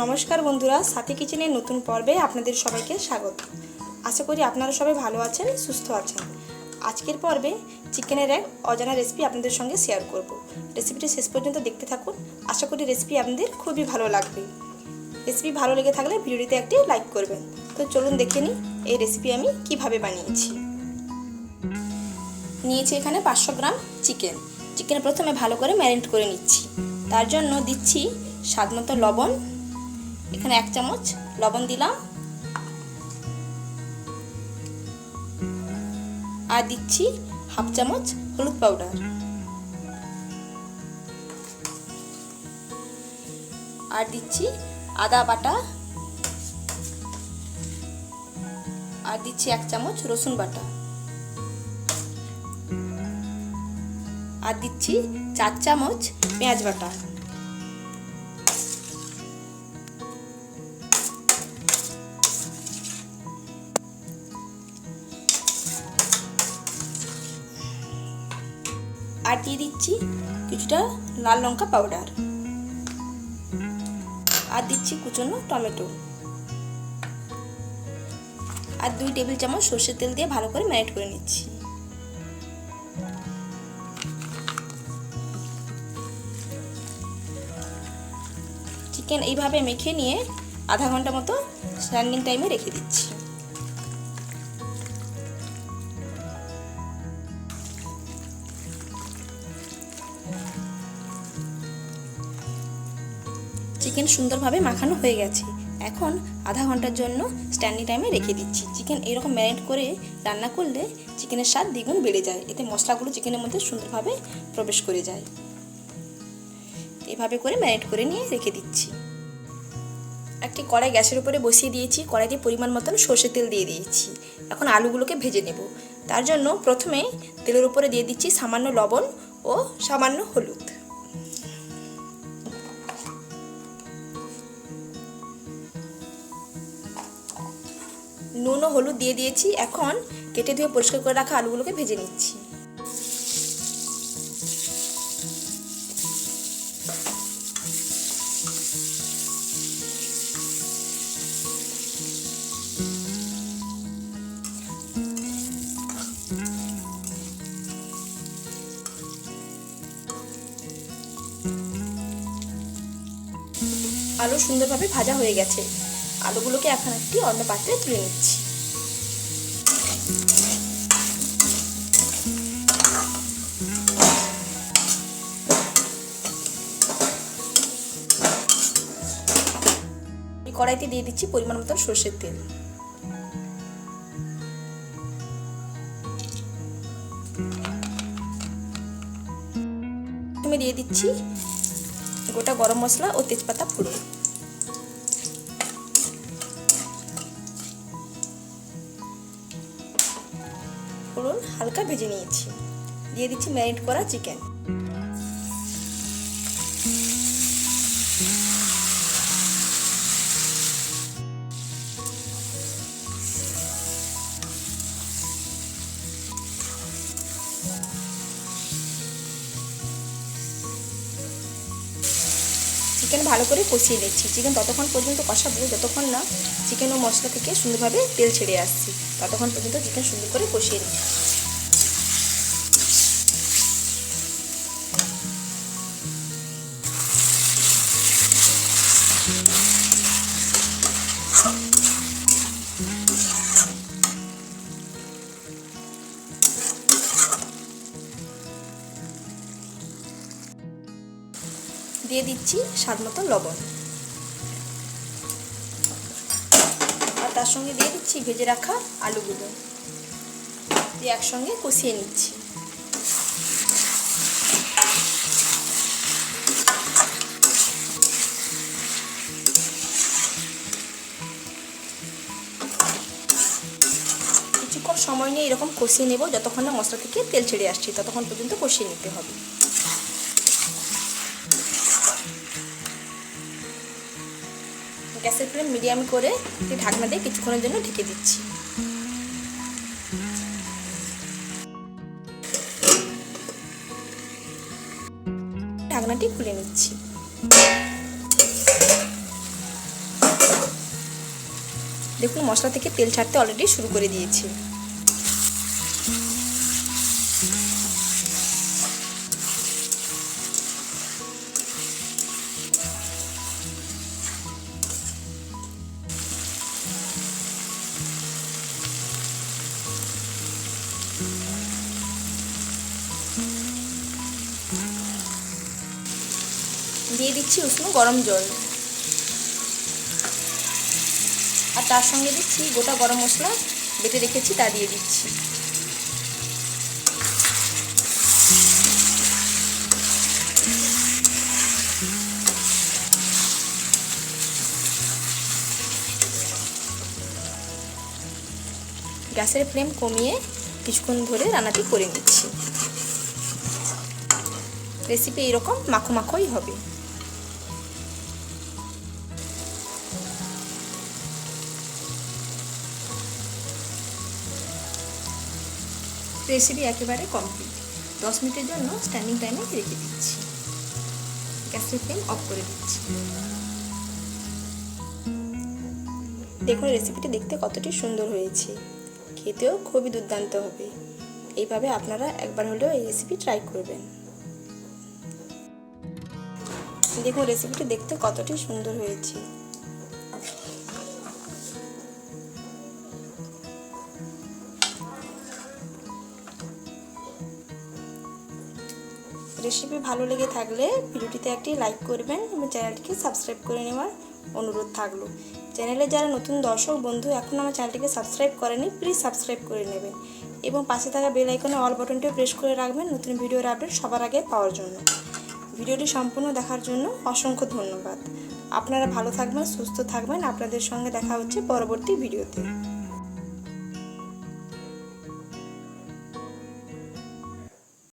নমস্কার বন্ধুরা, সাথী কিচেনের নতুন পর্বে আপনাদের সবাইকে স্বাগত। আশা করি আপনারা সবাই ভালো আছেন, সুস্থ আছেন। আজকের পর্বে চিকেনের এক অজানা রেসিপি আপনাদের সঙ্গে শেয়ার করব। রেসিপিটি শেষ পর্যন্ত দেখতে থাকুন। আশা করি রেসিপি আপনাদের খুবই ভালো লাগবে। রেসিপি ভালো লেগে থাকলে ভিডিওটিতে একটি লাইক করবেন। তো চলুন দেখে নিই এই রেসিপি আমি কিভাবে বানিয়েছি। নিয়েছি এখানে 500 গ্রাম চিকেন। প্রথমে ভালো করে ম্যারিনেট করে নিচ্ছি। তার জন্য দিচ্ছি স্বাদমতো লবণ। এখানে 1 চামচ লবণ দিলাম, আর দিচ্ছি হাফ চামচ হলুদ পাউডার, আর দিচ্ছি আদা বাটা, আর দিচ্ছি 1 চামচ রসুন বাটা, আর দিচ্ছি 4 চামচ পেঁয়াজ বাটা, আর দিয়ে দিচ্ছি কিছুটা লাল লঙ্কা পাউডার, আর দিচ্ছি কুচনো টমেটো, আর 2 টেবিল চামচ সরষের তেল দিয়ে ভালো করে ম্যারিনেট করে নিচ্ছি। চিকেন এইভাবে মেখে নিয়ে আধা ঘন্টা মতো স্ট্যান্ডিং টাইমে রেখে দিচ্ছি। চিকেন সুন্দরভাবে মাখানো হয়ে গেছে। এখন আধা ঘন্টার জন্য স্ট্যান্ডিং টাইমে রেখে দিচ্ছি। চিকেন এরকম ম্যারিনেট করে রান্না করলে চিকেনের স্বাদ দ্বিগুণ বেড়ে যায়। এতে মশলাগুলো চিকেনের মধ্যে সুন্দরভাবে প্রবেশ করে যায়। এভাবে করে ম্যারিনেট করে নিয়ে রেখে দিচ্ছি। একটি কড়াই গ্যাসের উপরে বসিয়ে দিয়েছি। কড়াইতে পরিমাণ মতন সরষের তেল দিয়ে দিয়েছি। এখন আলুগুলোকে ভেজে নেব। তার জন্য প্রথমে তেলের উপরে দিয়ে দিচ্ছি সামান্য লবণ ও সামান্য হলুদ। নুন ও হলুদ দিয়ে দিয়েছি। এখন কেটে ধুয়ে পরিষ্কার করে রাখা আলুগুলোকে ভেজে নিচ্ছি। আলু সুন্দরভাবে ভাজা হয়ে গেছে। আলুগুলোকে এখন একটি অন্য পাত্রে তুলে নিচ্ছি। কড়াইতে দিয়ে দিচ্ছি পরিমাণ মতো সরষের তেল। প্রথমে দিয়ে দিচ্ছি গোটা গরম মশলা ও তেজপাতা ফোড়ন। ফোড়ন হালকা ভেজে নিয়েছি। দিয়ে দিচ্ছি ম্যারিনেট করা চিকেন। চিকেন ভালো করে কষিয়ে নিচ্ছি। চিকেন ততক্ষণ পর্যন্ত কষাবো যতক্ষণ না চিকেন ও মশলা থেকে সুন্দরভাবে তেল ছেড়ে আসছে। ততক্ষণ পর্যন্ত চিকেন সুন্দর করে কষিয়ে নিচ্ছি। দিয়ে দিচ্ছি স্বাদমতো লবণ, আর তার সঙ্গে দিয়ে দিচ্ছি ভেজে রাখা আলুগুলো। দিয়ে একসঙ্গে কষিয়ে নিচ্ছি। কিছুক্ষণ সময় নিয়ে এরকম কষিয়ে নেব যতক্ষণ না মশলা থেকে তেল ছেড়ে আসছে। ততক্ষণ পর্যন্ত কষিয়ে নিতে হবে। গ্যাসের ফ্লেম মিডিয়াম করে ঢাকনা দিয়ে কিছুক্ষণের জন্য ঢেকে দিচ্ছি। ঢাকনাটি খুলে নিচ্ছি। দেখুন মশলা থেকে তেল ছাড়তে অলরেডি শুরু করে দিয়েছি। দিয়ে দিচ্ছি উষ্ণ গরম জল, আর তার সঙ্গে দিচ্ছি গোটা গরম মশলা বেটে রেখেছি, তা দিয়ে দিচ্ছি। গ্যাসের ফ্লেম কমিয়ে কিছুক্ষণ ধরে রান্নাটি করে নিচ্ছি। রেসিপি এরকম মাখো মাখোই হবে। রেসিপি একেবারে কমপ্লিট। 10 মিনিটের জন্য স্ট্যান্ডিং টাইমে রেখে দিচ্ছি। গ্যাসের ফ্লেম অফ করে দিচ্ছি। দেখুন রেসিপিটি দেখতে কতটি সুন্দর হয়েছে, খেতেও খুবই দুর্দান্ত হবে। এইভাবে আপনারা একবার হলেও এই রেসিপি ট্রাই করবেন। দেখুন রেসিপিটি দেখতে কতটি সুন্দর হয়েছে। রেসিপি ভালো লেগে থাকলে ভিডিওটিতে একটি লাইক করবেন এবং চ্যানেলটিকে সাবস্ক্রাইব করে নেওয়ার অনুরোধ থাকলো। চ্যানেলে যারা নতুন দর্শক বন্ধু এখন আমার চ্যানেলটিকে সাবস্ক্রাইব করেনি, প্লিজ সাবস্ক্রাইব করে নেবেন এবং পাশে থাকা বেল আইকনে অল বাটনটি প্রেস করে রাখবেন নতুন ভিডিওর আপডেট সবার আগে পাওয়ার জন্য। ভিডিওটি সম্পূর্ণ দেখার জন্য অসংখ্য ধন্যবাদ। আপনারা ভালো থাকবেন, সুস্থ থাকবেন। আপনাদের সঙ্গে দেখা হচ্ছে পরবর্তী ভিডিওতে।